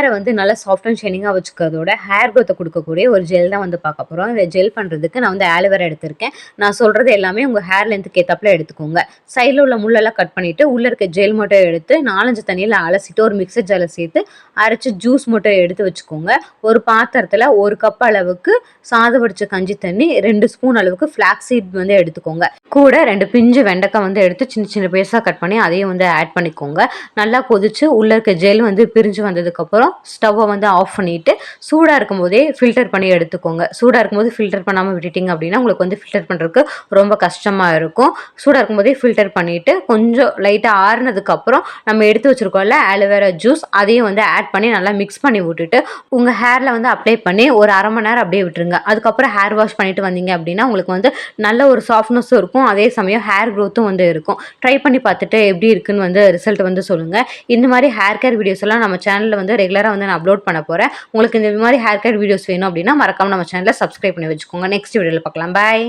ஹேரை வந்து நல்லா சாஃப்ட் அண்ட் ஷைனிங்காக வச்சுக்கிறதோட ஹேர் க்ரோத்தை கொடுக்கக்கூடிய ஒரு ஜெல் தான் வந்து பார்க்க போகிறோம். இந்த ஜெல் பண்ணுறதுக்கு நான் வந்து ஆலோவேரா எடுத்திருக்கேன். நான் சொல்கிறது எல்லாமே உங்கள் ஹேர் லென்த்துக்கு ஏற்றாப்புல எடுத்துக்கோங்க. சைடில் உள்ள முள்ளெல்லாம் கட் பண்ணிவிட்டு உள்ளே இருக்க ஜெல் மட்டும் எடுத்து 4-5 தண்ணியில் அலசிட்டு ஒரு மிக்சர் ஜாரில் சேர்த்து அரைச்சி ஜூஸ் மட்டும் எடுத்து வச்சுக்கோங்க. ஒரு பாத்திரத்தில் 1 கப் அளவுக்கு சாதம் வடித்த கஞ்சி தண்ணி, 2 ஸ்பூன் அளவுக்கு ஃப்ளாக்ஸ் சீட் வந்து எடுத்துக்கோங்க. கூட 2 பிஞ்சு வெண்டைக்காய் வந்து எடுத்து சின்ன சின்ன பீஸாக கட் பண்ணி அதையும் வந்து ஆட் பண்ணிக்கோங்க. நல்லா கொதிச்சு உள்ளே இருக்க ஜெல் வந்து பிரிஞ்சு வந்ததுக்கப்புறம் ஸ்டவ்வை வந்து ஆஃப் பண்ணிவிட்டு சூடாக இருக்கும் போதே ஃபில்டர் பண்ணி எடுத்துக்கோங்க. சூடாக இருக்கும்போது ஃபில்டர் பண்ணாமல் விட்டுட்டிங்க அப்படின்னா உங்களுக்கு வந்து ஃபில்டர் பண்ணுறதுக்கு ரொம்ப கஷ்டமாக இருக்கும். சூடாக இருக்கும்போதே ஃபில்டர் பண்ணிவிட்டு கொஞ்சம் லைட்டாக ஆறுனதுக்கப்புறம் நம்ம எடுத்து வச்சுருக்கோம்ல ஆலோவேரா ஜூஸ், அதையும் வந்து ஆட் பண்ணி நல்லா மிக்ஸ் பண்ணி விட்டுட்டு உங்கள் ஹேரில் வந்து அப்ளை பண்ணி ஒரு 1/2 மணி நேரம் அப்படியே விட்டுருங்க. அதுக்கப்புறம் ஹேர் வாஷ் பண்ணிட்டு வந்தீங்க அப்படின்னா உங்களுக்கு வந்து நல்ல ஒரு சாஃப்ட்னஸும் இருக்கும், அதே சமயம் ஹேர் க்ரோத்தும் வந்து இருக்கும். ட்ரை பண்ணி பார்த்துட்டு எப்படி இருக்குன்னு வந்து ரிசல்ட் வந்து சொல்லுங்கள். இந்த மாதிரி ஹேர் கேர் வீடியோஸ் எல்லாம் நம்ம சேனலில் வந்து ரெகுலராக வந்து நான் அப்லோட் பண்ண போகிறேன். உங்களுக்கு இந்த மாதிரி ஹேர் கேர் வீடியோஸ் வேணும் அப்படின்னா மறக்காமல் நம்ம சேனலை சப்ஸ்கிரைப் பண்ணி வச்சுக்கோங்க. நெக்ஸ்ட் வீடியோவில் பார்க்கலாம். பாய்.